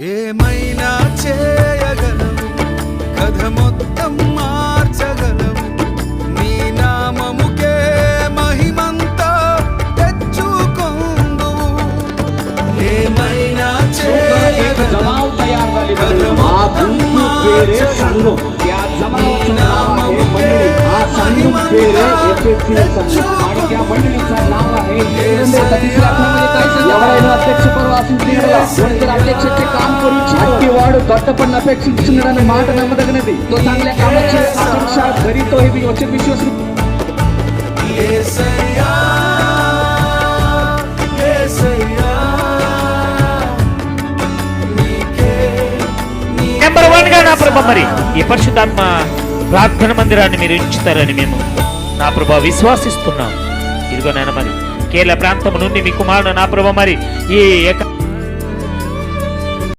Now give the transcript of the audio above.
ఏమైనా చేయగలవు, కథ మొత్తం మార్చగలవు, నీ నామముకే మహిమంతా తెచ్చుకొందువు. ఏమైనా చేయగలవు, కథ మొత్తం మార్చగలవు, నీ నామముకే మహిమంతా వాడు దట్టపడిన అపేక్షించున్నాడన్న మాట నమ్మదగినది. तो चांगल्या कामाची अपेक्षा करीतो हे वचन विश्वास. నెంబర్ 1 గా నా ప్రభా మరి ఈ పరిశుద్ధాత్మ ప్రార్థన మందిరాన్ని మీరు ఉంచుతారని మేము నా ప్రభా విశ్వాసిస్తున్నాం. ఇదిగో నాయన మరి కేరళ ప్రాంతం నుండి మీ కుమారుడు నా ప్రభా మరి ఈ